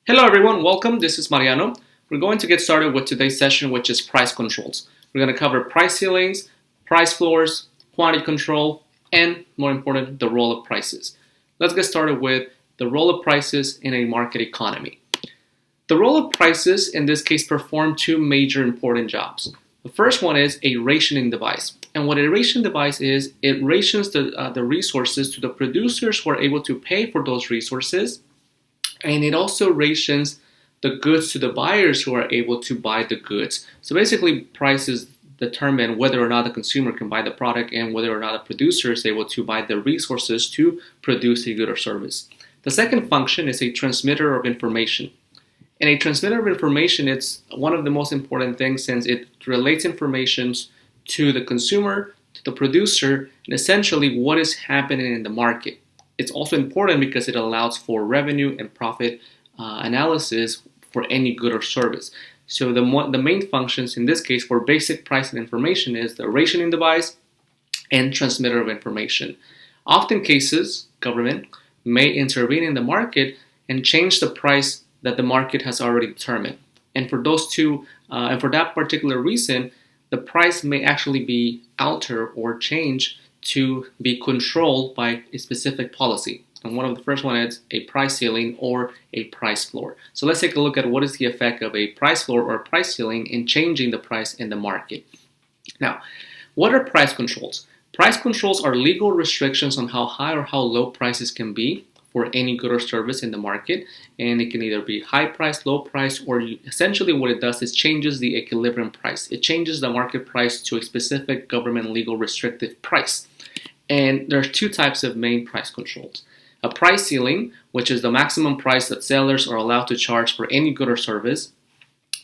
Hello everyone, welcome. This is Mariano. We're going to get started with today's session, which is price controls. We're going to cover price ceilings, price floors, quantity control, and more important, the role of prices. Let's get started with the role of prices in a market economy. The role of prices in this case perform two major important jobs. The first one is a rationing device. And what a ration device is, it rations the resources to the producers who are able to pay for those resources. And it also rations the goods to the buyers who are able to buy the goods. So basically, prices determine whether or not the consumer can buy the product and whether or not the producer is able to buy the resources to produce a good or service. The second function is a transmitter of information. And a transmitter of information, it's one of the most important things since it relates information to the consumer, to the producer, and essentially what is happening in the market. It's also important because it allows for revenue and profit analysis for any good or service. So the main functions in this case for basic pricing information is the rationing device and transmitter of information. Often cases, government may intervene in the market and change the price that the market has already determined. And for those two, and for that particular reason, the price may actually be altered or changed to be controlled by a specific policy. And one of the first one is a price ceiling or a price floor. So let's take a look at what is the effect of a price floor or a price ceiling in changing the price in the market. Now, what are price controls? Price controls are legal restrictions on how high or how low prices can be for any good or service in the market, and it can either be high price, low price, or essentially what it does is changes the equilibrium price. It changes the market price to a specific government legal restrictive price. And there are two types of main price controls. A price ceiling, which is the maximum price that sellers are allowed to charge for any good or service.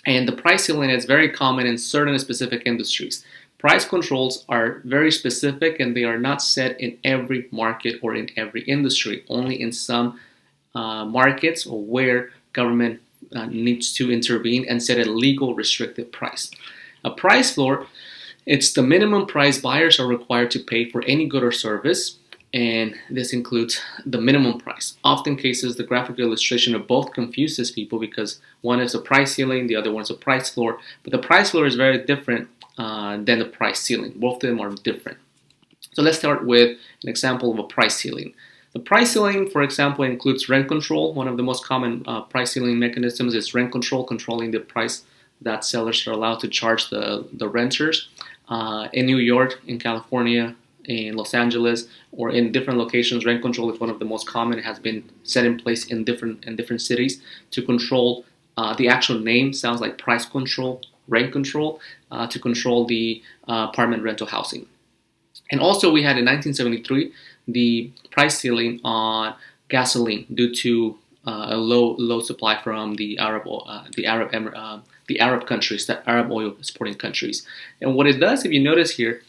And the price ceiling is very common in certain specific industries. Price controls are very specific and they are not set in every market or in every industry, only in some markets or where government needs to intervene and set a legal restrictive price. A price floor, it's the minimum price buyers are required to pay for any good or service, and this includes the minimum price. Often cases, the graphic illustration of both confuses people because one is a price ceiling, the other one is a price floor, but the price floor is very different than the price ceiling. Both of them are different. So let's start with an example of a price ceiling. The price ceiling, for example, includes rent control. One of the most common price ceiling mechanisms is rent control, controlling the price that sellers are allowed to charge the renters. In New York, in California, in Los Angeles, or in different locations, rent control is one of the most common. It has been set in place in different cities to control. The actual name sounds like price control, rent control, to control the apartment rental housing. And also we had in 1973 the price ceiling on gasoline due to a low supply from the Arab countries, the Arab oil exporting countries. And what it does, if you notice here,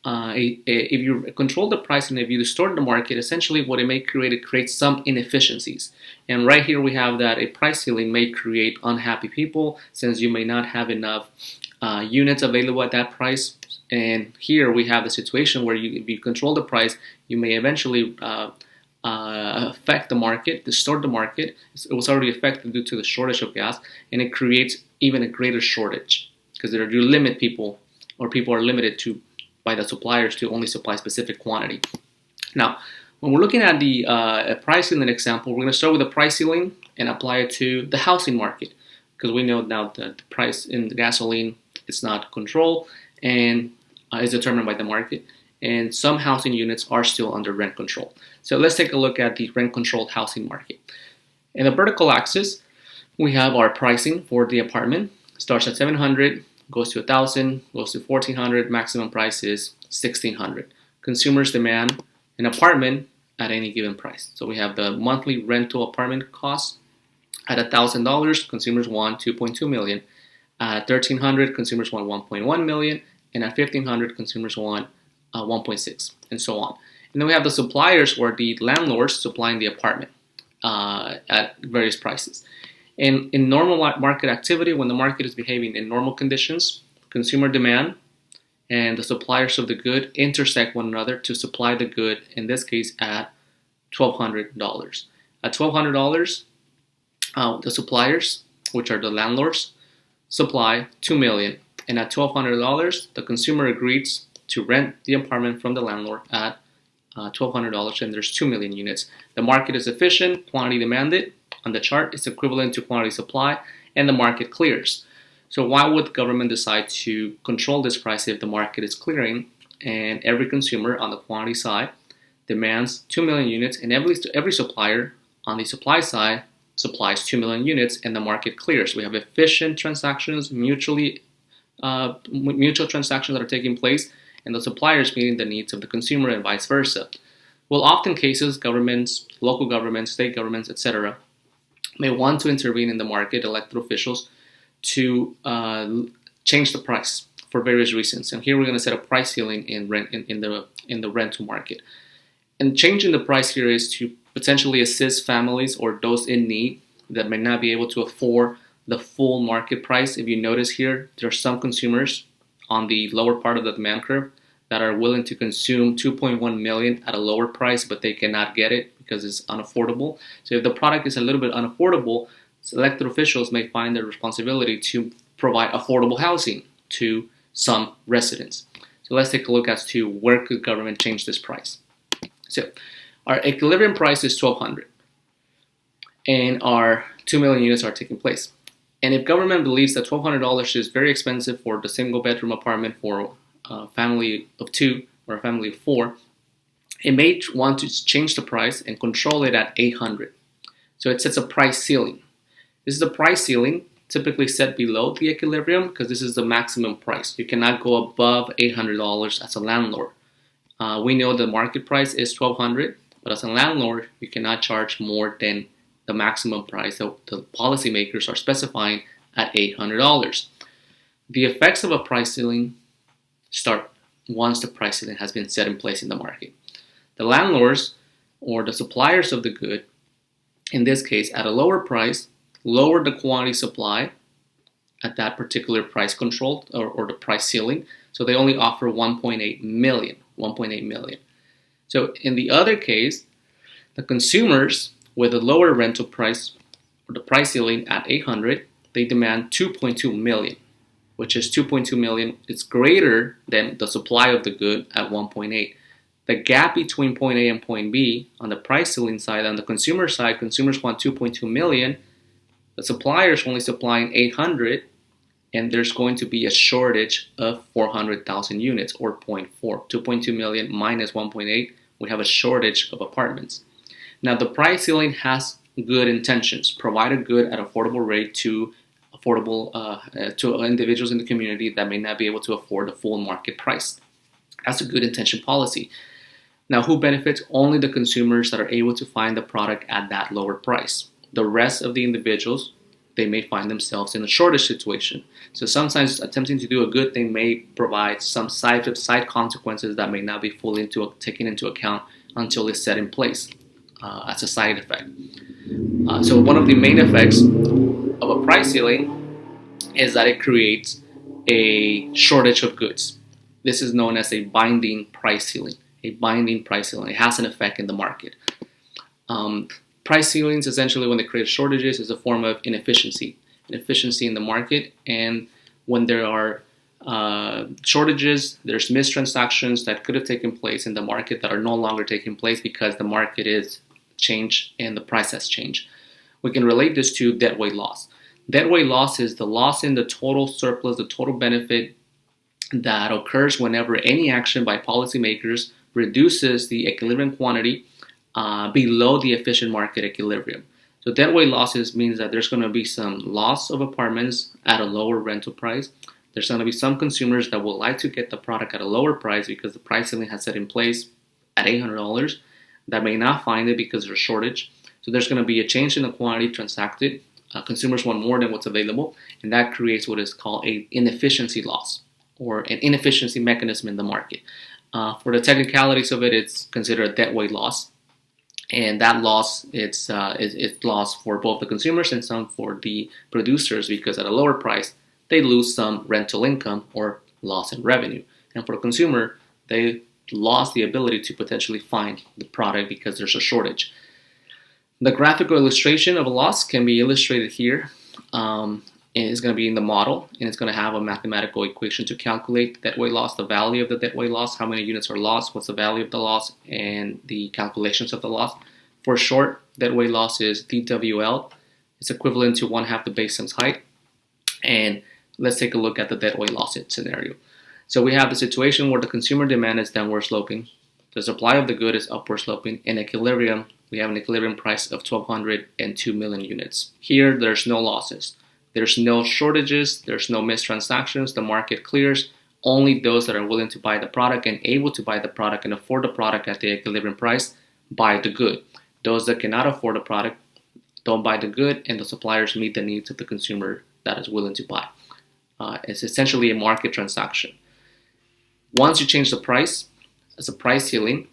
if you control the price and if you distort the market, essentially what it may create, it creates some inefficiencies. And right here we have that a price ceiling may create unhappy people since you may not have enough units available at that price. And here we have the situation where if you control the price, you may eventually affect the market, distort the market. It was already affected due to the shortage of gas, and it creates even a greater shortage because you limit people, or people are limited to by the suppliers to only supply specific quantity. Now, when we're looking at the price ceiling example, we're going to start with the price ceiling and apply it to the housing market because we know now that the price in the gasoline is not controlled and is determined by the market. And some housing units are still under rent control. So let's take a look at the rent-controlled housing market. In the vertical axis, we have our pricing for the apartment. Starts at $700, goes to $1,000, goes to $1,400. Maximum price is $1,600. Consumers demand an apartment at any given price. So we have the monthly rental apartment cost at $1,000. Consumers want $2.2 million. At $1,300, consumers want $1.1 million, and at $1,500, consumers want 1.6, and so on. And then we have the suppliers or the landlords supplying the apartment at various prices. And in normal market activity, when the market is behaving in normal conditions, consumer demand and the suppliers of the good intersect one another to supply the good, in this case at $1,200. At $1,200, The suppliers, which are the landlords, supply $2 million, and at $1,200, the consumer agrees to rent the apartment from the landlord at $1,200, and there's 2 million units. The market is efficient, quantity demanded. On the chart, it's equivalent to quantity supply, and the market clears. So why would the government decide to control this price if the market is clearing and every consumer on the quantity side demands 2 million units, and every supplier on the supply side supplies 2 million units, and the market clears? We have efficient transactions, mutual transactions that are taking place, and the suppliers meeting the needs of the consumer and vice versa. Well, often cases, governments, local governments, state governments, etc., may want to intervene in the market, elected officials, to change the price for various reasons. And here we're going to set a price ceiling in the rental market. And changing the price here is to potentially assist families or those in need that may not be able to afford the full market price. If you notice here, there are some consumers on the lower part of the demand curve that are willing to consume 2.1 million at a lower price, but they cannot get it because it's unaffordable. So if the product is a little bit unaffordable, elected officials may find their responsibility to provide affordable housing to some residents. So let's take a look as to where could government change this price. So our equilibrium price is $1,200, and our 2 million units are taking place. And if government believes that $1,200 is very expensive for the single bedroom apartment for a family of 2 or a family of 4, it may want to change the price and control it at $800. So it sets a price ceiling. This is a price ceiling typically set below the equilibrium because this is the maximum price. You cannot go above $800 as a landlord. We know the market price is $1,200, but as a landlord, you cannot charge more than the maximum price that the policymakers are specifying at $800. The effects of a price ceiling start once the price ceiling has been set in place in the market. The landlords or the suppliers of the good, in this case at a lower price, lower the quantity supply at that particular price control or the price ceiling. So they only offer 1.8 million. So in the other case, the consumers with a lower rental price or the price ceiling at 800, they demand 2.2 million, which is 2.2 million. It's greater than the supply of the good at 1.8. The gap between point A and point B on the price ceiling side, on the consumer side, consumers want 2.2 million. The supplier is only supplying 800, and there's going to be a shortage of 400,000 units, or 0.4. 2.2 million minus 1.8, we have a shortage of apartments. Now, the price ceiling has good intentions. Provide a good at affordable rate to individuals in the community that may not be able to afford the full market price. That's a good intention policy. Now, who benefits? Only the consumers that are able to find the product at that lower price. The rest of the individuals, they may find themselves in a shortage situation. So sometimes attempting to do a good thing may provide some side consequences that may not be fully taken into account until it's set in place as a side effect. So one of the main effects of a price ceiling is that it creates a shortage of goods. This is known as a binding price ceiling. It has an effect in the market. Price ceilings, essentially, when they create shortages, is a form of inefficiency in the market. And when there are shortages, there's mistransactions that could have taken place in the market that are no longer taking place because the market is changed and the price has changed. We can relate this to deadweight loss. Deadweight loss is the loss in the total surplus, the total benefit that occurs whenever any action by policymakers reduces the equilibrium quantity below the efficient market equilibrium. So deadweight losses means that there's going to be some loss of apartments at a lower rental price. There's going to be some consumers that would like to get the product at a lower price because the price ceiling has set in place at $800 that may not find it because there's a shortage. So there's going to be a change in the quantity transacted. Consumers want more than what's available, and that creates what is called an inefficiency loss or an inefficiency mechanism in the market. For the technicalities of it, it's considered a deadweight loss. And that loss, it's loss for both the consumers and some for the producers because at a lower price, they lose some rental income or loss in revenue. And for the consumer, they lost the ability to potentially find the product because there's a shortage. The graphical illustration of a loss can be illustrated here. And it's going to be in the model, and it's going to have a mathematical equation to calculate the deadweight loss, the value of the deadweight loss, how many units are lost, what's the value of the loss, and the calculations of the loss. For short, deadweight loss is DWL. It's equivalent to 1/2 the base times height. And let's take a look at the deadweight loss scenario. So we have the situation where the consumer demand is downward sloping, the supply of the good is upward sloping. In equilibrium, we have an equilibrium price of 1,202 million units. Here, there's no losses. There's no shortages, there's no missed transactions, the market clears. Only those that are willing to buy the product and able to buy the product and afford the product at the equilibrium price buy the good. Those that cannot afford the product don't buy the good, and the suppliers meet the needs of the consumer that is willing to buy. It's essentially a market transaction. Once you change the price, as a price ceiling,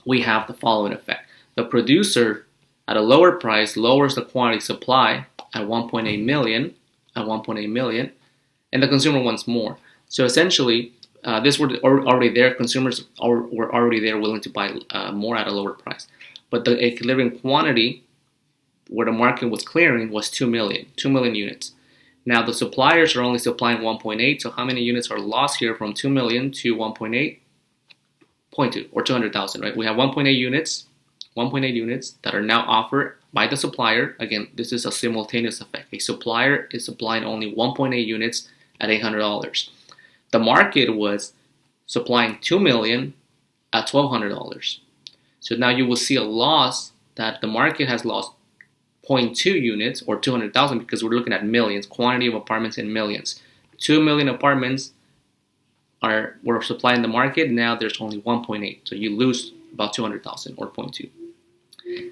we have the following effect. The producer at a lower price lowers the quantity supply at 1.8 million, and the consumer wants more. So essentially, this were already there. Consumers were already there, willing to buy more at a lower price. But the equilibrium quantity, where the market was clearing, was 2 million units. Now the suppliers are only supplying 1.8. So how many units are lost here from 2 million to 1.8? 0.2 or 200,000, right? We have 1.8 units that are now offered by the supplier. Again, this is a simultaneous effect. A supplier is supplying only 1.8 units at $800. The market was supplying 2 million at $1,200. So now you will see a loss that the market has lost 0.2 units or 200,000 because we're looking at millions, quantity of apartments in millions. 2 million apartments were supplying the market. Now there's only 1.8. So you lose about 200,000 or 0.2.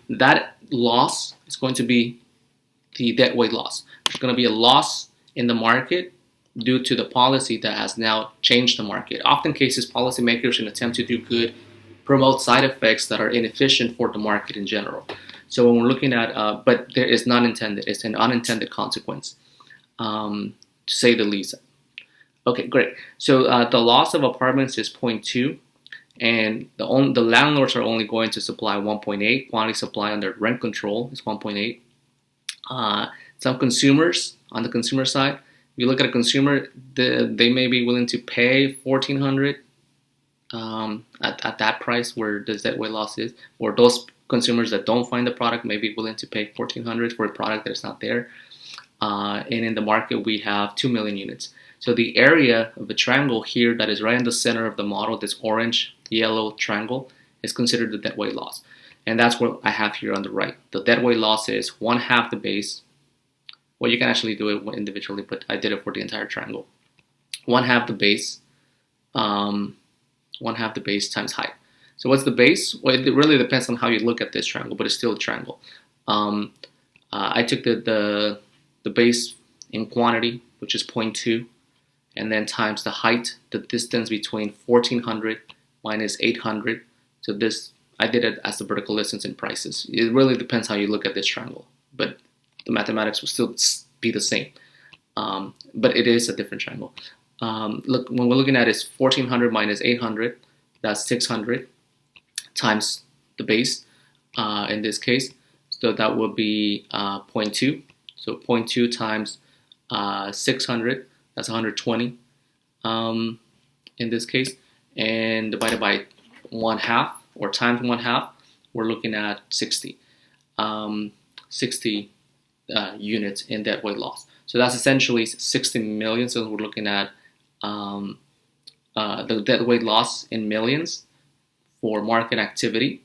That loss is going to be the deadweight loss. There's going to be a loss in the market due to the policy that has now changed the market. Often cases, policymakers, in an attempt to do good, promote side effects that are inefficient for the market in general. So when we're looking at, but there is not intended, it's an unintended consequence, to say the least. Okay, great. So the loss of apartments is 0.2. And the landlords are only going to supply 1.8. Quantity supply under rent control is 1.8. Some consumers, on the consumer side, if you look at a consumer, they may be willing to pay $1,400 at that price where the deadweight loss is, or those consumers that don't find the product may be willing to pay $1,400 for a product that's not there. And in the market, we have 2 million units. So the area of the triangle here that is right in the center of the model, this orange, yellow triangle, is considered the deadweight loss. And that's what I have here on the right. The deadweight loss is 1/2 the base. Well, you can actually do it individually, but I did it for the entire triangle. 1/2 the base, 1/2 the base times height. So what's the base? Well, it really depends on how you look at this triangle, but it's still a triangle. I took the base in quantity, which is 0.2, and then times the height, the distance between 1,400 minus 800. So this, I did it as the vertical distance in prices. It really depends how you look at this triangle, but the mathematics will still be the same. But it is a different triangle. Look, when we're looking at it, it's 1,400 minus 800. That's 600 times the base in this case. So that would be 0.2. So 0.2 times 600, that's 120 in this case. And divided by 1/2 or times 1/2, we're looking at 60. 60 units in deadweight loss. So that's essentially 60 million. So we're looking at the deadweight loss in millions for market activity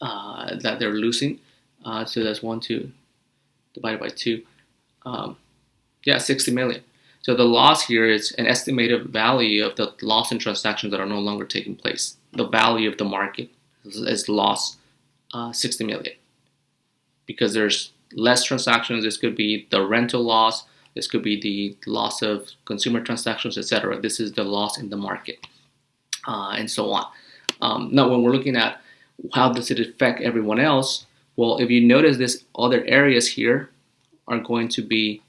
that they're losing. So that's 2 divided by 2. 60 million. So the loss here is an estimated value of the loss in transactions that are no longer taking place. The value of the market is lost 60 million because there's less transactions. This could be the rental loss. This could be the loss of consumer transactions, etc. This is the loss in the market, and so on. Now, when we're looking at how does it affect everyone else, well, if you notice, this other areas here are going to be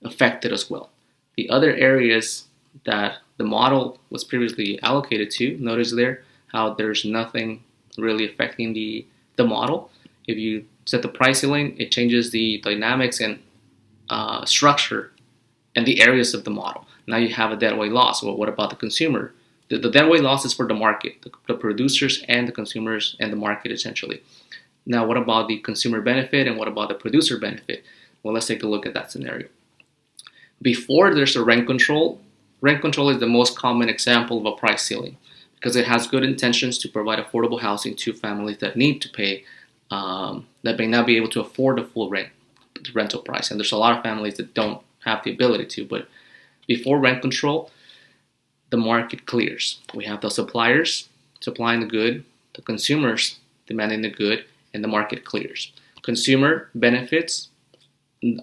affected as well. The other areas that the model was previously allocated to, notice there how there's nothing really affecting the model. If you set the price ceiling, it changes the dynamics and structure and the areas of the model. Now you have a deadweight loss. Well, what about the consumer? The deadweight loss is for the market, the producers and the consumers and the market essentially. Now, what about the consumer benefit and what about the producer benefit? Well, let's take a look at that scenario. Before there's a rent control is the most common example of a price ceiling because it has good intentions to provide affordable housing to families that need to pay, that may not be able to afford the full rental price. And there's a lot of families that don't have the ability to, but before rent control, the market clears. We have the suppliers supplying the good, the consumers demanding the good, and the market clears. Consumer benefits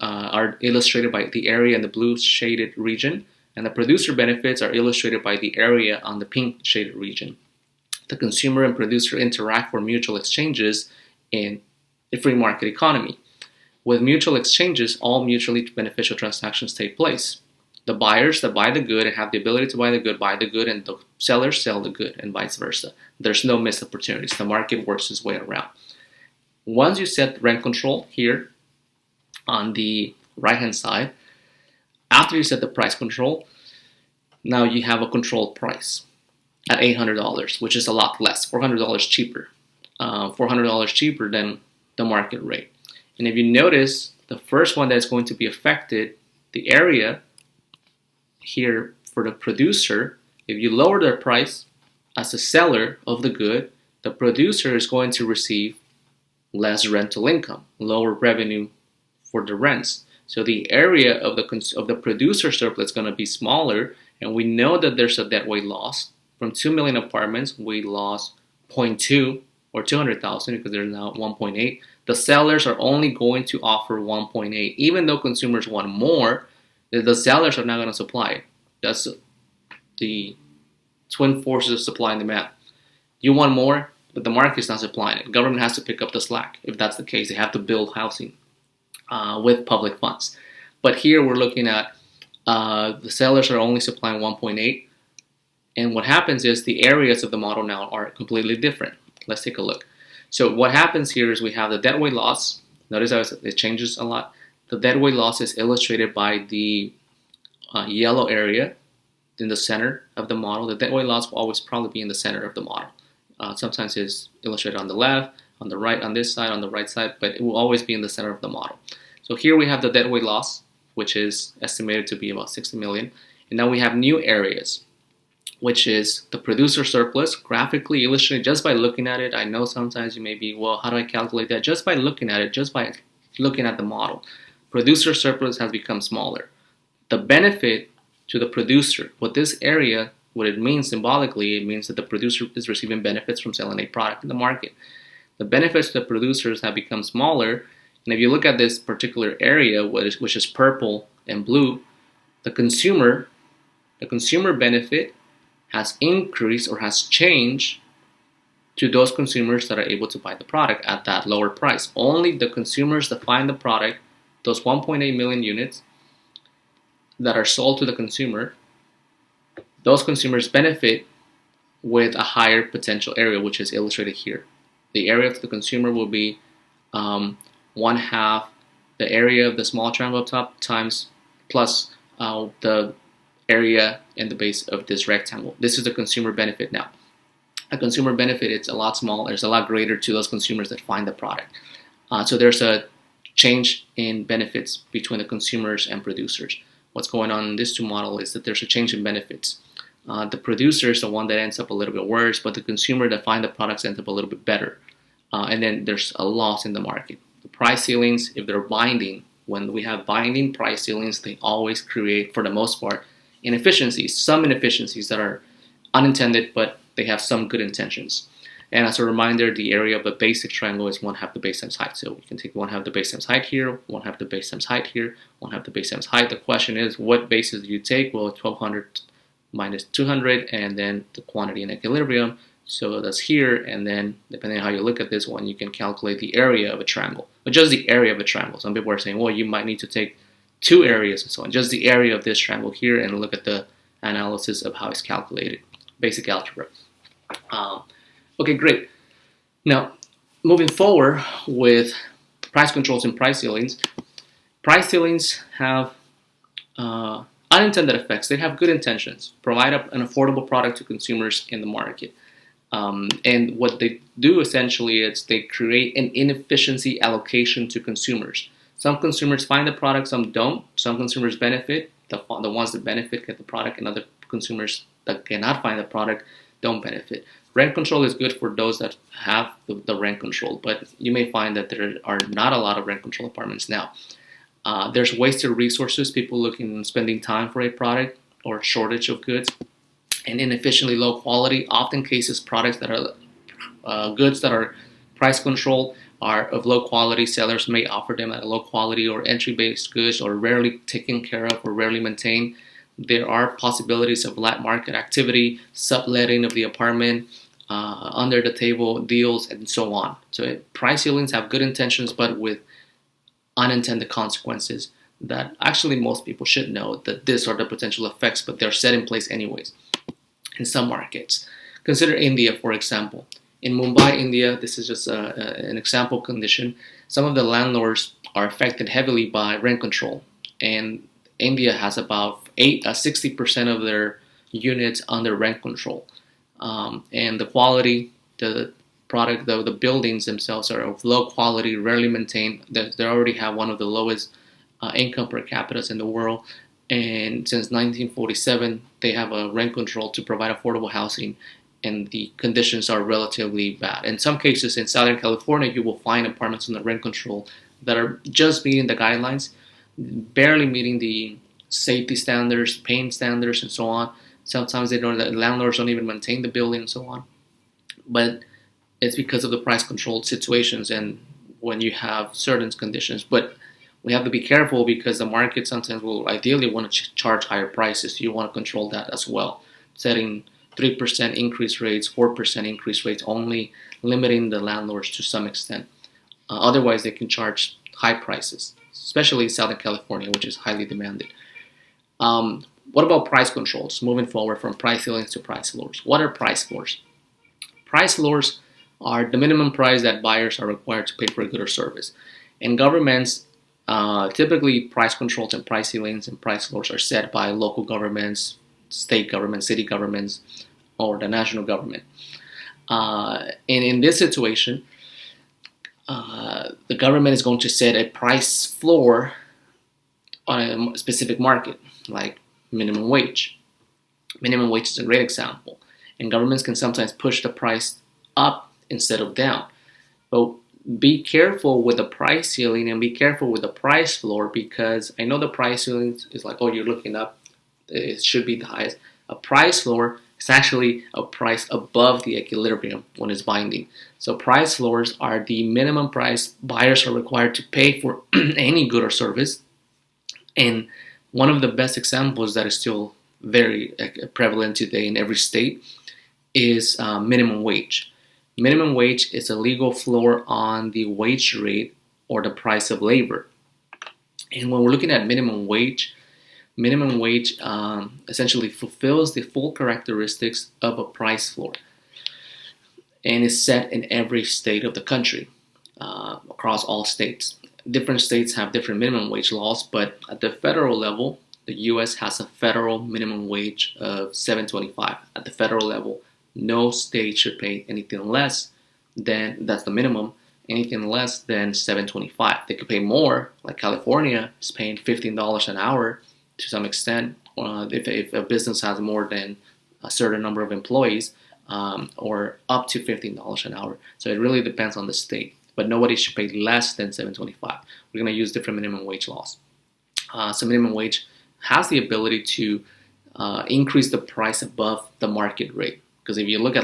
are illustrated by the area in the blue shaded region, and the producer benefits are illustrated by the area on the pink shaded region. The consumer and producer interact for mutual exchanges in a free market economy. With mutual exchanges, all mutually beneficial transactions take place. The buyers that buy the good and have the ability to buy the good, and the sellers sell the good, and vice versa. There's no missed opportunities. The market works its way around. Once you set rent control here on the right-hand side, after you set the price control, now you have a controlled price at $800, which is a lot less, $400 cheaper. $400 cheaper than the market rate. And if you notice, the first one that's going to be affected, the area here for the producer, if you lower their price as a seller of the good, the producer is going to receive less rental income, lower revenue for the rents. So the area of the producer surplus is going to be smaller, and we know that there's a deadweight loss. From 2 million apartments, we lost 0.2 or 200,000 because there's now 1.8. The sellers are only going to offer 1.8. Even though consumers want more, the sellers are not going to supply it. That's the twin forces of supply and demand. You want more, but the market is not supplying it. Government has to pick up the slack. If that's the case, they have to build housing with public funds. But here we're looking at the sellers are only supplying 1.8. And what happens is the areas of the model now are completely different. Let's take a look. So what happens here is we have the deadweight loss. Notice how it changes a lot. The deadweight loss is illustrated by the yellow area in the center of the model. The deadweight loss will always probably be in the center of the model. Sometimes it's illustrated on the left, on the right, on this side, on the right side, but it will always be in the center of the model. So here we have the deadweight loss, which is estimated to be about 60 million. And now we have new areas, which is the producer surplus, graphically illustrated just by looking at it. I know sometimes you may be, well, how do I calculate that? Just by looking at it, just by looking at the model. Producer surplus has become smaller. The benefit to the producer, what it means symbolically, it means that the producer is receiving benefits from selling a product in the market. The benefits to the producers have become smaller, and if you look at this particular area, which is purple and blue, the consumer benefit has increased or has changed to those consumers that are able to buy the product at that lower price. Only the consumers that find the product, those 1.8 million units that are sold to the consumer, those consumers benefit with a higher potential area, which is illustrated here. The area of the consumer will be 1/2 the area of the small triangle up top times plus the area and the base of this rectangle. This is the consumer benefit now. A consumer benefit, it's a lot smaller, it's a lot greater to those consumers that find the product. So there's a change in benefits between the consumers and producers. What's going on in this two model is that there's a change in benefits. The producer is the one that ends up a little bit worse, but the consumer that find the products ends up a little bit better. And then there's a loss in the market. The price ceilings, if they're binding, when we have binding price ceilings, they always create, for the most part, inefficiencies, some inefficiencies that are unintended, but they have some good intentions. And as a reminder, the area of a basic triangle is 1/2 the base times height. So we can take 1/2 the base times height here, 1/2 the base times height here, 1/2 the base times height. The question is, what bases do you take? Well, 1200 minus 200, and then the quantity in equilibrium. So that's here, and then depending on how you look at this one, you can calculate the area of a triangle, but just the area of a triangle. Some people are saying, well, you might need to take 2 areas and so on. Just the area of this triangle here, and look at the analysis of how it's calculated. Basic algebra. Okay, great. Now, moving forward with price controls and price ceilings have unintended effects. They have good intentions, provide an affordable product to consumers in the market. And what they do essentially is they create an inefficiency allocation to consumers. Some consumers find the product, some don't. Some consumers benefit. The ones that benefit get the product, and other consumers that cannot find the product don't benefit. Rent control is good for those that have the rent control, but you may find that there are not a lot of rent control apartments now. There's wasted resources, people looking and spending time for a product or shortage of goods, and inefficiently low quality. Often cases, products that are goods that are price controlled are of low quality. Sellers may offer them at a low quality or entry-based goods, or rarely taken care of or rarely maintained. There are possibilities of black market activity, subletting of the apartment, under the table deals, and so on. So price ceilings have good intentions, but with unintended consequences that actually most people should know that these are the potential effects, but they're set in place anyways in some markets. Consider India, for example. In Mumbai, India, this is just an example condition. Some of the landlords are affected heavily by rent control, and India has about 60% of their units under rent control. And the quality, the product, the buildings themselves are of low quality, rarely maintained. They already have one of the lowest income per capita in the world. And since 1947, they have a rent control to provide affordable housing, and the conditions are relatively bad. In some cases, in Southern California, you will find apartments under rent control that are just meeting the guidelines, barely meeting the safety standards, paint standards, and so on. Sometimes the landlords don't even maintain the building and so on. But it's because of the price controlled situations and when you have certain conditions. But we have to be careful because the market sometimes will ideally want to charge higher prices. You want to control that as well, setting 3% increase rates, 4% increase rates, only limiting the landlords to some extent. Otherwise, they can charge high prices, especially in Southern California, which is highly demanded. What about price controls? Moving forward from price ceilings to price floors. What are price floors? Price floors are the minimum price that buyers are required to pay for a good or service. And governments, typically price controls and price ceilings and price floors are set by local governments, state governments, city governments, or the national government. And in this situation, the government is going to set a price floor on a specific market, like minimum wage. Minimum wage is a great example. And governments can sometimes push the price up instead of down. But be careful with the price ceiling and be careful with the price floor, because I know the price ceiling is like, oh, you're looking up, it should be the highest. A price floor is actually a price above the equilibrium when it's binding. So price floors are the minimum price buyers are required to pay for any good or service. And one of the best examples that is still very prevalent today in every state is minimum wage. Minimum wage is a legal floor on the wage rate or the price of labor. And when we're looking at minimum wage essentially fulfills the full characteristics of a price floor and is set in every state of the country, across all states. Different states have different minimum wage laws, but at the federal level, the U.S. has a federal minimum wage of $7.25. At the federal level, no state should pay anything less than, that's the minimum, anything less than $7.25. They could pay more, like California is paying $15 an hour to some extent, if a business has more than a certain number of employees, or up to $15 an hour. So it really depends on the state. But nobody should pay less than $7.25. We're going to use different minimum wage laws. So minimum wage has the ability to increase the price above the market rate. Because if you look at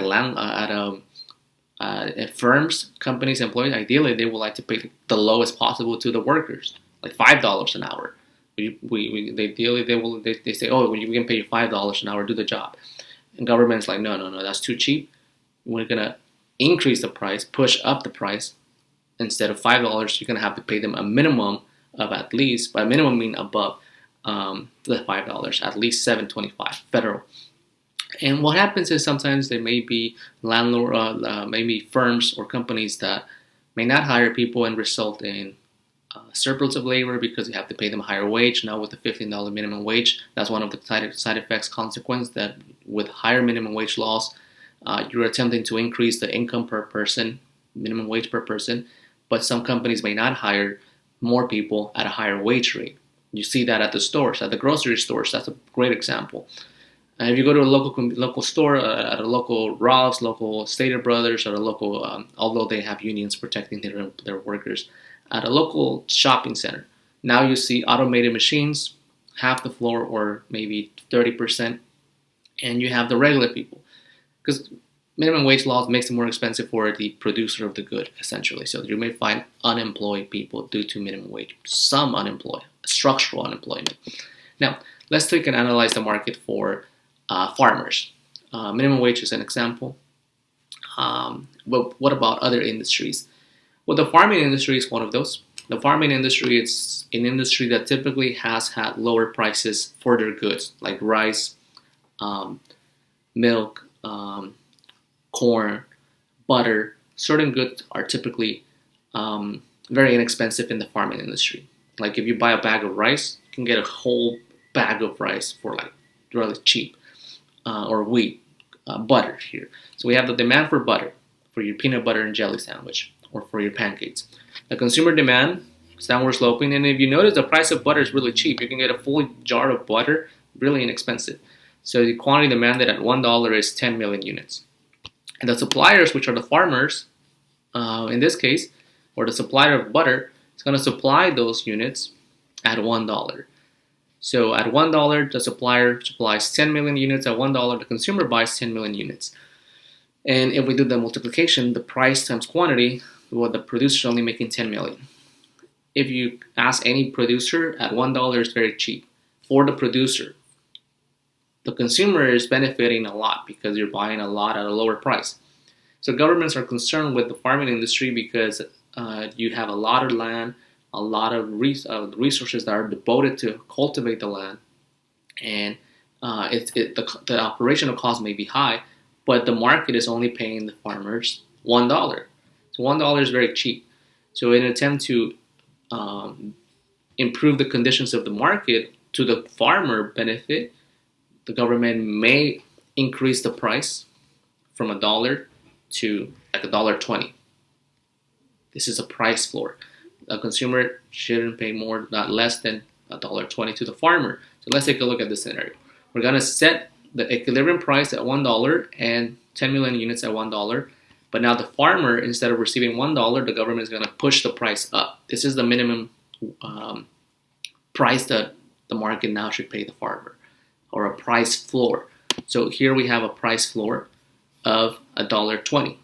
firms, companies, employees, ideally they would like to pay the lowest possible to the workers, like $5 an hour. They say, oh, we can pay you $5 an hour, do the job. And government's like, no, that's too cheap. We're gonna increase the price, push up the price. Instead of $5, you're gonna have to pay them a minimum of at least, by minimum mean above the $5, at least $7.25 federal. And what happens is sometimes there may be maybe firms or companies that may not hire people and result in surplus of labor because you have to pay them a higher wage. Now with the $15 minimum wage, that's one of the side effects consequence, that with higher minimum wage laws, you're attempting to increase the income per person, minimum wage per person, but some companies may not hire more people at a higher wage rate. You see that at the stores, at the grocery stores. That's a great example. If you go to a local store, at a local Ralph's, local Stater Brothers, or a local, although they have unions protecting their workers, at a local shopping center, now you see automated machines, half the floor or maybe 30%, and you have the regular people. Because minimum wage laws makes it more expensive for the producer of the good, essentially. So you may find unemployed people due to minimum wage, some unemployed, structural unemployment. Now, let's take and analyze the market for farmers. Minimum wage is an example. But what about other industries? Well, the farming industry is one of those. The farming industry is an industry that typically has had lower prices for their goods, like rice, milk, corn, butter. Certain goods are typically very inexpensive in the farming industry. Like if you buy a bag of rice, you can get a whole bag of rice for like really cheap. Or wheat, butter here. So we have the demand for butter, for your peanut butter and jelly sandwich, or for your pancakes. The consumer demand is downward sloping, and if you notice, the price of butter is really cheap. You can get a full jar of butter really inexpensive. So the quantity demanded at $1 is 10 million units. And the suppliers, which are the farmers, in this case, or the supplier of butter, is going to supply those units at $1. So at $1, the supplier supplies 10 million units. At $1, the consumer buys 10 million units. And if we do the multiplication, the price times quantity, well, the producer is only making 10 million. If you ask any producer, at $1 is very cheap for the producer. The consumer is benefiting a lot because you're buying a lot at a lower price. So governments are concerned with the farming industry because you have a lot of land, a lot of resources that are devoted to cultivate the land, and the operational cost may be high, but the market is only paying the farmers $1. So $1 is very cheap. So in an attempt to improve the conditions of the market to the farmer benefit, the government may increase the price from $1 to like $1.20. This is a price floor. A consumer shouldn't pay more, not less than $1.20 to the farmer. So let's take a look at this scenario. We're going to set the equilibrium price at $1 and 10 million units at $1. But now the farmer, instead of receiving $1, the government is going to push the price up. This is the minimum price that the market now should pay the farmer, or a price floor. So here we have a price floor of $1.20.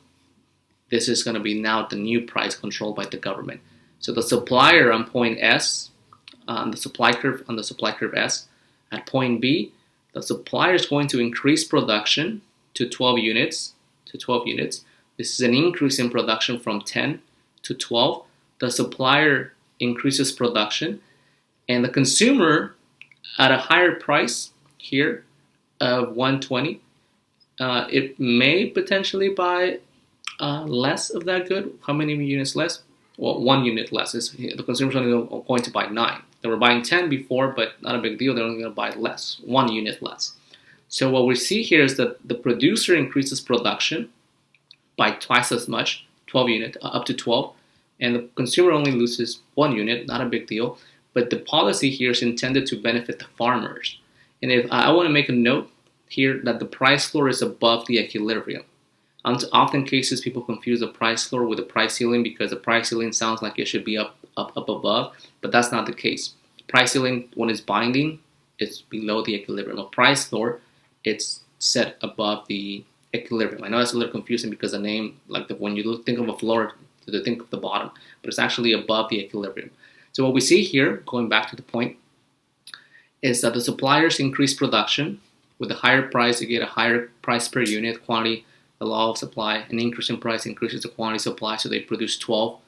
This is going to be now the new price controlled by the government. So the supplier on point S, on the supply curve S, at point B, the supplier is going to increase production to 12 units. This is an increase in production from 10 to 12. The supplier increases production, and the consumer at a higher price here of $1.20, it may potentially buy less of that good. How many units less? Well, 1 unit less. The consumer's only going to buy 9. They were buying 10 before, but not a big deal. They're only going to buy less, 1 unit less. So what we see here is that the producer increases production by twice as much, 12 units, up to 12, and the consumer only loses 1 unit, not a big deal. But the policy here is intended to benefit the farmers. And if I want to make a note here that the price floor is above the equilibrium. Often cases people confuse the price floor with the price ceiling because the price ceiling sounds like it should be up above, but that's not the case. The price ceiling, when it's binding, it's below the equilibrium. A price floor, it's set above the equilibrium. I know that's a little confusing because the name, when you think of a floor, you think of the bottom, but it's actually above the equilibrium. So what we see here, going back to the point, is that the suppliers increase production. With a higher price, you get a higher price per unit, quantity. The law of supply, an increase in price increases the quantity supply, so they produce 12.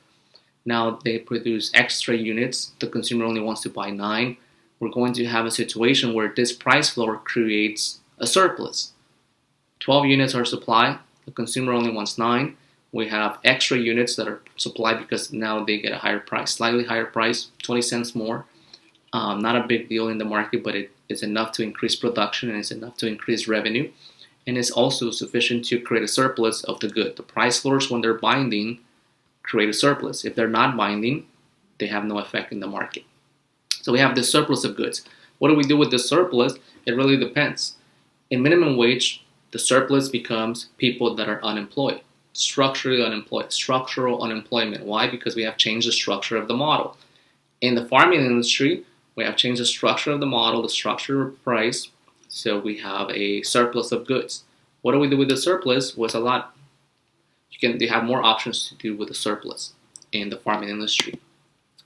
Now they produce extra units. The consumer only wants to buy 9. We're going to have a situation where this price floor creates a surplus. 12 units are supplied. The consumer only wants 9. We have extra units that are supplied because now they get a higher price, slightly higher price, 20 cents more. Not a big deal in the market, but it is enough to increase production and it's enough to increase revenue. And it's also sufficient to create a surplus of the good. The price floors, when they're binding, create a surplus. If they're not binding, they have no effect in the market. So we have this surplus of goods. What do we do with this surplus? It really depends. In minimum wage, the surplus becomes people that are unemployed, structurally unemployed, structural unemployment. Why? Because we have changed the structure of the model. In the farming industry, we have changed the structure of the model, the structure of price, so we have a surplus of goods. What do we do with the surplus? Was a lot. You have more options to do with the surplus in the farming industry.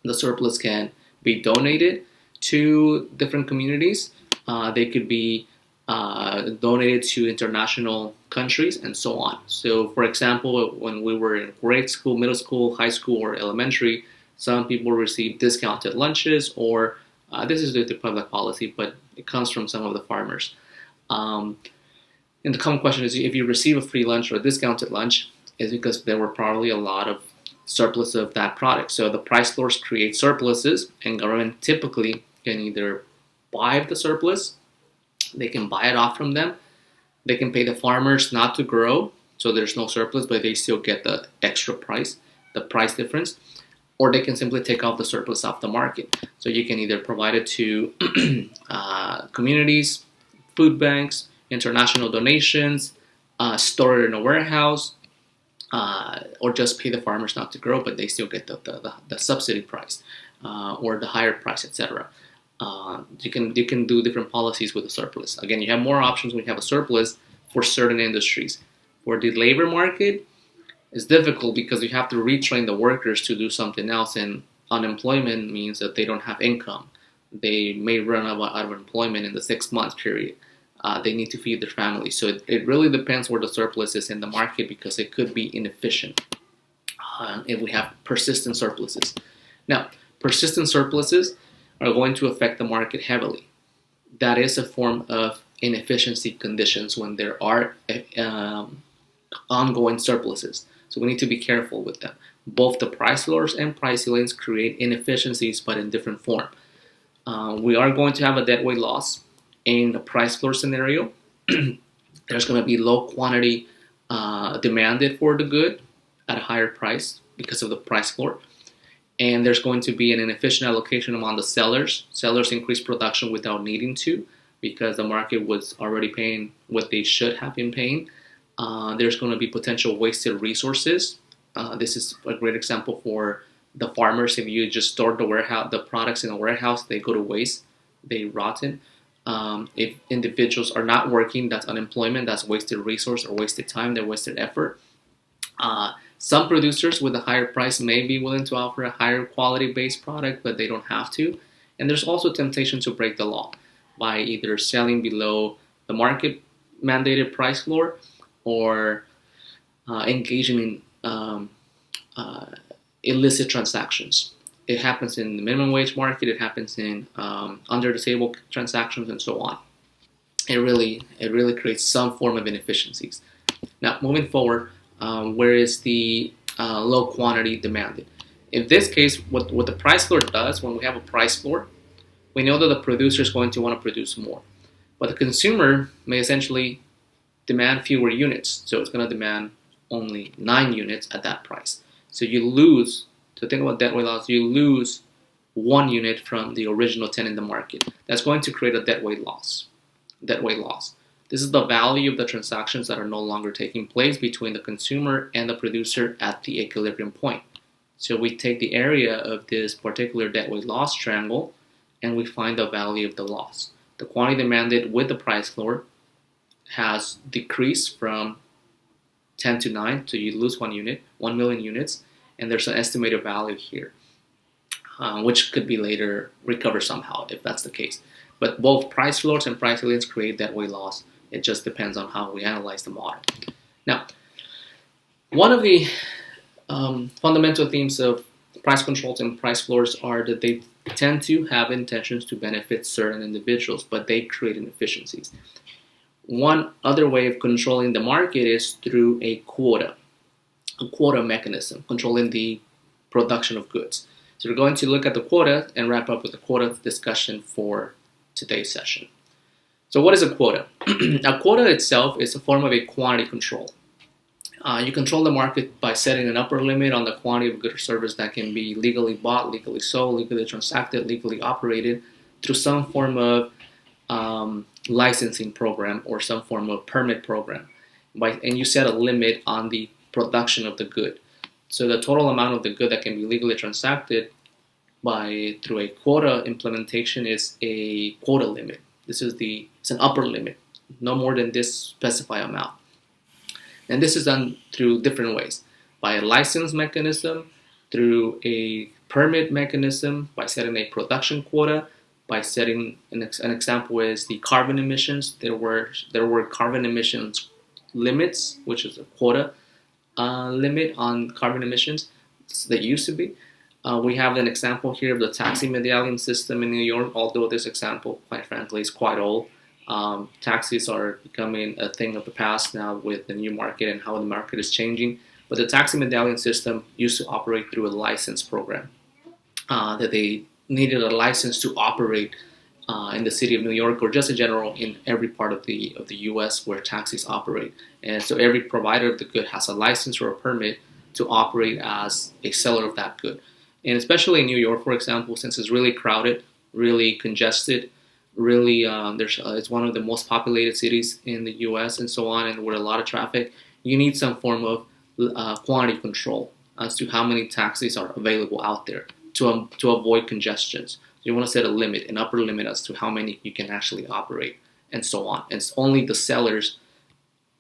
The surplus can be donated to different communities. They could be donated to international countries and so on. So, for example, when we were in grade school, middle school, high school, or elementary, some people receive discounted lunches, or this is due to public policy, but it comes from some of the farmers. And the common question is, if you receive a free lunch or a discounted lunch, is because there were probably a lot of surplus of that product. So the price floors create surpluses, and government typically can either buy the surplus, they can buy it off from them, they can pay the farmers not to grow, so there's no surplus, but they still get the extra price, the price difference, or they can simply take off the surplus off the market. So you can either provide it to communities, food banks, international donations, store it in a warehouse, or just pay the farmers not to grow, but they still get the subsidy price or the higher price, etc. You can do different policies with a surplus. Again, you have more options when you have a surplus for certain industries. For the labor market, it's difficult because you have to retrain the workers to do something else, and unemployment means that they don't have income. They may run out of employment in the 6 month period. They need to feed their family. So it really depends where the surplus is in the market, because it could be inefficient if we have persistent surpluses. Now, persistent surpluses are going to affect the market heavily. That is a form of inefficiency conditions when there are ongoing surpluses. So we need to be careful with them. Both the price floors and price ceilings create inefficiencies, but in different form. We are going to have a deadweight loss in the price floor scenario. There's going to be low quantity demanded for the good at a higher price because of the price floor. And there's going to be an inefficient allocation among the sellers. Sellers increase production without needing to, because the market was already paying what they should have been paying. There's going to be potential wasted resources. This is a great example for the farmers. If you just store the products in a warehouse, they go to waste, they rotten. If individuals are not working, that's unemployment, that's wasted resource or wasted time, they're wasted effort. Some producers with a higher price may be willing to offer a higher quality based product, but they don't have to. And there's also temptation to break the law by either selling below the market mandated price floor or engaging in illicit transactions. It happens in the minimum wage market, it happens in under the table transactions, and so on. It really creates some form of inefficiencies. Now, moving forward, where is the low quantity demanded? In this case, what the price floor does, when we have a price floor, we know that the producer is going to want to produce more. But the consumer may essentially demand fewer units. So it's going to demand only 9 units at that price. So you lose, to think about deadweight loss, you lose 1 unit from the original 10 in the market. That's going to create a deadweight loss. This is the value of the transactions that are no longer taking place between the consumer and the producer at the equilibrium point. So we take the area of this particular deadweight loss triangle and we find the value of the loss. The quantity demanded with the price floor has decreased from 10 to 9, so you lose 1 unit, 1 million units, and there's an estimated value here, which could be later recovered somehow if that's the case. But both price floors and price ceilings create deadweight loss. It just depends on how we analyze the model. Now, one of the fundamental themes of price controls and price floors are that they tend to have intentions to benefit certain individuals, but they create inefficiencies. One other way of controlling the market is through a quota. a quota mechanism controlling the production of goods. So we're going to look at the quota and wrap up with the quota discussion for today's session. So what is a quota? A quota itself is a form of a quantity control. You control the market by setting an upper limit on the quantity of good or service that can be legally bought, legally sold, legally transacted, legally operated through some form of licensing program or some form of permit program. And you set a limit on the production of the good. So the total amount of the good that can be legally transacted through a quota implementation is a quota limit. It's an upper limit, no more than this specified amount. And this is done through different ways: by a license mechanism, through a permit mechanism, by setting a production quota, by setting an example is the carbon emissions. There were carbon emissions limits, which is a quota limit on carbon emissions. That used to be. We have an example here of the taxi medallion system in New York, although this example, quite frankly, is quite old. Taxis are becoming a thing of the past now with the new market and how the market is changing. But the taxi medallion system used to operate through a license program. That they needed a license to operate in the city of New York, or just in general in every part of the U.S. where taxis operate. And so every provider of the good has a license or a permit to operate as a seller of that good. And especially in New York, for example, since it's really crowded, really congested, really it's one of the most populated cities in the U.S. and so on, and with a lot of traffic, you need some form of quantity control as to how many taxis are available out there to avoid congestions. You want to set a limit, an upper limit as to how many you can actually operate, and so on. And it's only the sellers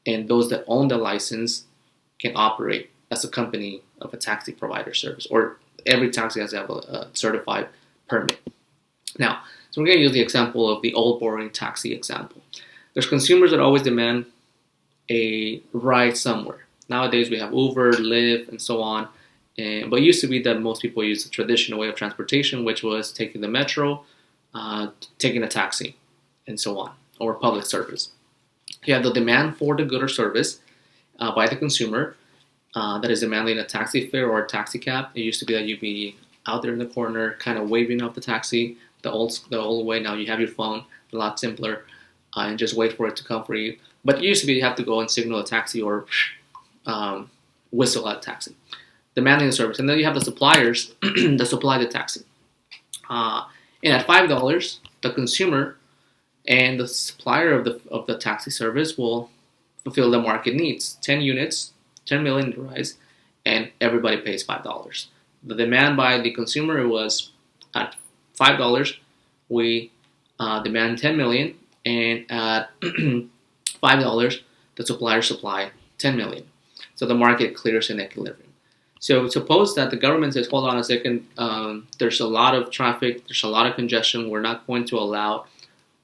and those that own the license can operate as a company of a taxi provider service, or every taxi has to have a certified permit. Now, so we're going to use the example of the old boring taxi example. There's consumers that always demand a ride somewhere. Nowadays we have Uber, Lyft, and so on. But it used to be that most people used the traditional way of transportation, which was taking the metro, taking a taxi, and so on, or public service. You have the demand for the good or service by the consumer that is demanding a taxi fare or a taxi cab. It used to be that you'd be out there in the corner, kind of waving off the taxi the old way. Now you have your phone, a lot simpler, and just wait for it to come for you. But it used to be you have to go and signal a taxi or whistle at a taxi, demanding the service. And then you have the suppliers that supply the taxi. And at $5, the consumer and the supplier of the taxi service will fulfill the market needs. 10 units, 10 million rides, and everybody pays $5. The demand by the consumer was at $5. We demand 10 million, and at $5, the supplier supply 10 million. So the market clears in equilibrium. So suppose that the government says, hold on a second, there's a lot of traffic, there's a lot of congestion, we're not going to allow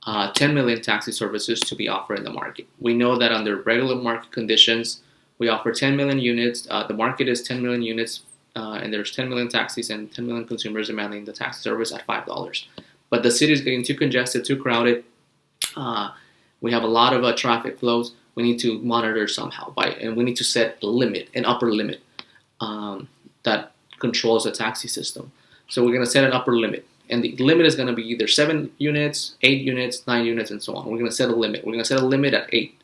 10 million taxi services to be offered in the market. We know that under regular market conditions, we offer 10 million units, the market is 10 million units, and there's 10 million taxis and 10 million consumers demanding the taxi service at $5. But the city is getting too congested, too crowded, we have a lot of traffic flows, we need to monitor somehow, and we need to set a limit, an upper limit that controls the taxi system. So we're going to set an upper limit. And the limit is going to be either 7 units, 8 units, 9 units, and so on. We're going to set a limit. We're going to set a limit at 8.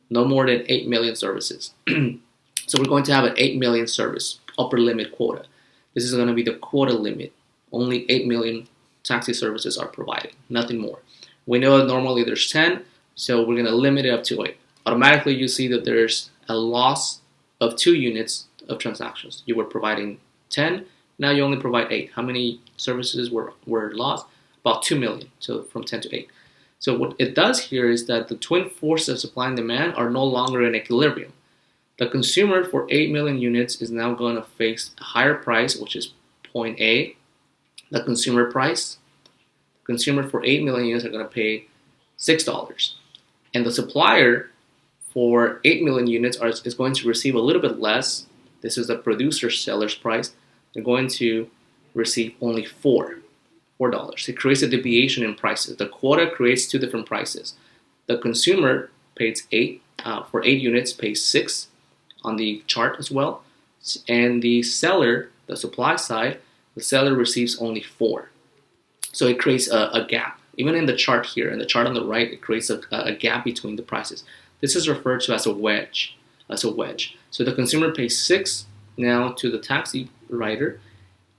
No more than 8 million services. So we're going to have an 8 million service upper limit quota. This is going to be the quota limit. Only 8 million taxi services are provided, nothing more. We know that normally there's 10, so we're going to limit it up to 8. Automatically, you see that there's a loss of 2 units of transactions. You were providing 10, now you only provide 8. How many services were lost? About 2 million, so from 10 to 8. So what it does here is that the twin forces of supply and demand are no longer in equilibrium. The consumer for 8 million units is now going to face a higher price, which is point A, the consumer price. The consumer for 8 million units are going to pay $6. And the supplier for 8 million units is going to receive a little bit less. This is the producer seller's price. They're going to receive only $4. It creates a deviation in prices. The quota creates 2 different prices. The consumer pays 8 for 8 units, pays 6 on the chart as well. and the seller, the supply side, the seller receives only 4. So it creates a gap. Even in the chart here, in the chart on the right, it creates a gap between the prices. This is referred to as a wedge. So the consumer pays 6 now to the taxi rider,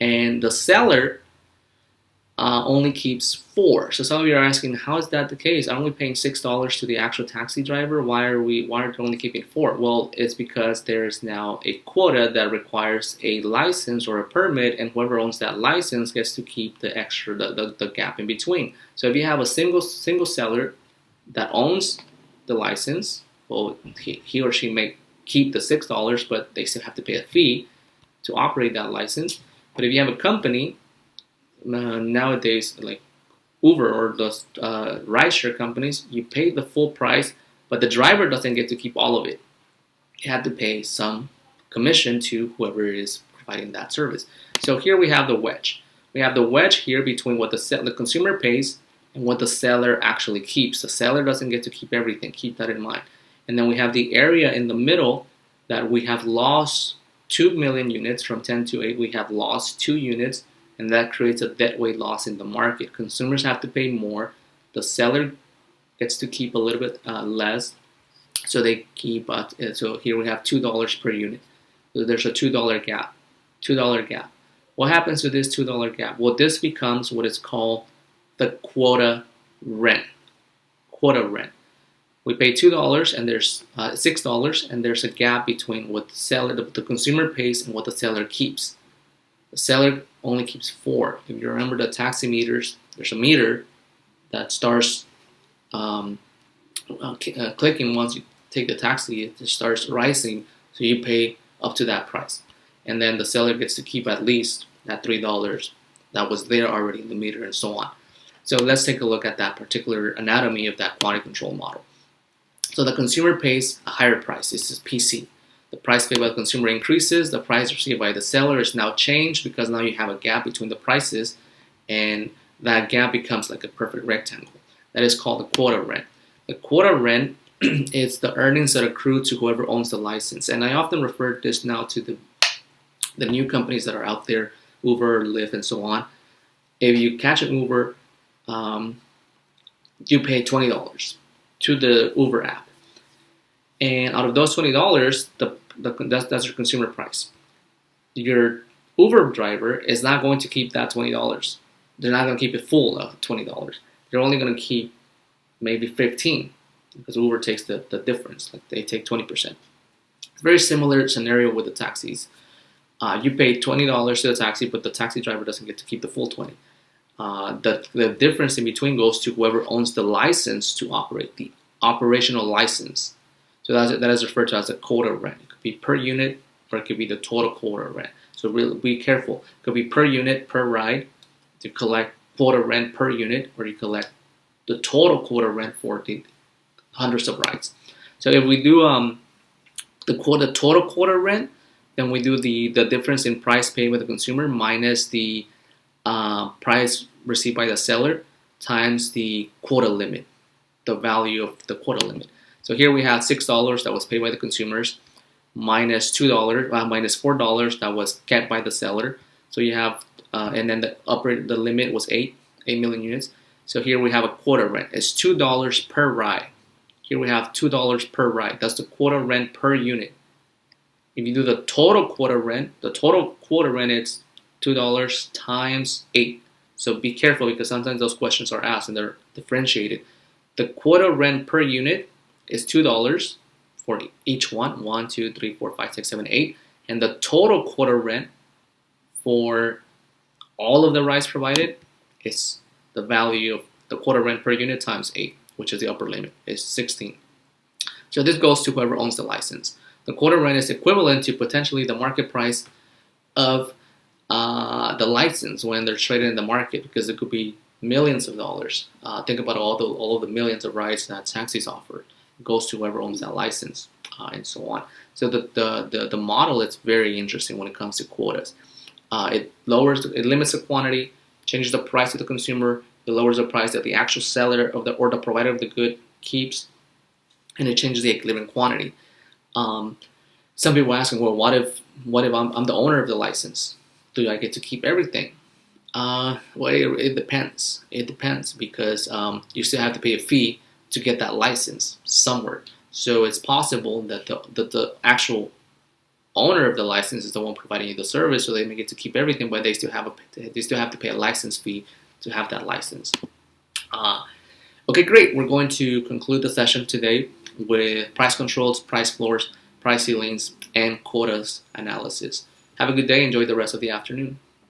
and the seller only keeps 4. So some of you are asking, how is that the case? I'm only paying $6 to the actual taxi driver. Why are we only keeping 4? Well, it's because there's now a quota that requires a license or a permit, and whoever owns that license gets to keep the extra, the gap in between. So if you have a single seller that owns the license, well, he or she may keep the $6, but they still have to pay a fee to operate that license. But if you have a company, nowadays like Uber or those rideshare companies, you pay the full price, but the driver doesn't get to keep all of it. You have to pay some commission to whoever is providing that service. So here we have the wedge. We have the wedge here between what the consumer pays and what the seller actually keeps. The seller doesn't get to keep everything. Keep that in mind. And then we have the area in the middle that we have lost 2 million units from 10 to 8. We have lost 2 units, and that creates a deadweight loss in the market. Consumers have to pay more. The seller gets to keep a little bit less. So they keep. So here we have $2 per unit. So there's a $2 gap. $2 gap. What happens to this $2 gap? Well, this becomes what is called the quota rent. Quota rent. We pay $2 and there's $6, and there's a gap between what the consumer pays and what the seller keeps. The seller only keeps 4. If you remember the taxi meters, there's a meter that starts clicking once you take the taxi. It starts rising, so you pay up to that price, and then the seller gets to keep at least that $3 that was there already in the meter, and so on. So let's take a look at that particular anatomy of that quantity control model. So the consumer pays a higher price. This is PC. The price paid by the consumer increases. The price received by the seller is now changed because now you have a gap between the prices, and that gap becomes like a perfect rectangle. That is called the quota rent. The quota rent is the earnings that accrue to whoever owns the license. And I often refer this now to the new companies that are out there, Uber, Lyft, and so on. If you catch an Uber, you pay $20 to the Uber app. And out of those $20, that's your consumer price. Your Uber driver is not going to keep that $20. They're not going to keep it full of $20. They're only going to keep maybe $15 because Uber takes the difference. Like they take 20%. Very similar scenario with the taxis. You pay $20 to the taxi, but the taxi driver doesn't get to keep the full 20. The difference in between goes to whoever owns the license to operate, the operational license. So that is referred to as a quota rent. It could be per unit, or it could be the total quota rent. So really be careful. It could be per unit, per ride. You collect quota rent per unit, or you collect the total quota rent for the hundreds of rides. So if we do the total quota rent, then we do the difference in price paid by the consumer minus the price received by the seller times the quota limit, the value of the quota limit. So here we have $6 that was paid by the consumers, minus minus $4 that was kept by the seller. So you have, and then the limit was 8 million units. So here we have a quota rent. It's $2 per ride. Here we have $2 per ride. That's the quota rent per unit. If you do the total quota rent is $2 times 8. So be careful because sometimes those questions are asked and they're differentiated. The quota rent per unit is $2 for each one. 1, 2, 3, 4, 5, 6, 7, 8. And the total quota rent for all of the rides provided is the value of the quota rent per unit times 8, which is the upper limit, is 16. So this goes to whoever owns the license. The quota rent is equivalent to potentially the market price of the license when they're traded in the market, because it could be millions of dollars. Think about all of the millions of rides that taxis offer. It goes to whoever owns that license, and so on. So the model is very interesting when it comes to quotas. It limits the quantity, changes the price to the consumer. It lowers the price that the actual seller or the provider of the good keeps, and it changes the equilibrium quantity. Some people are asking, well, what if I'm the owner of the license? Do I get to keep everything? Well, it depends. It depends because you still have to pay a fee to get that license somewhere. So it's possible that the actual owner of the license is the one providing you the service, so they may get to keep everything, but they still have to pay a license fee to have that license. Okay, great. We're going to conclude the session today with price controls, price floors, price ceilings, and quotas analysis. Have a good day. Enjoy the rest of the afternoon.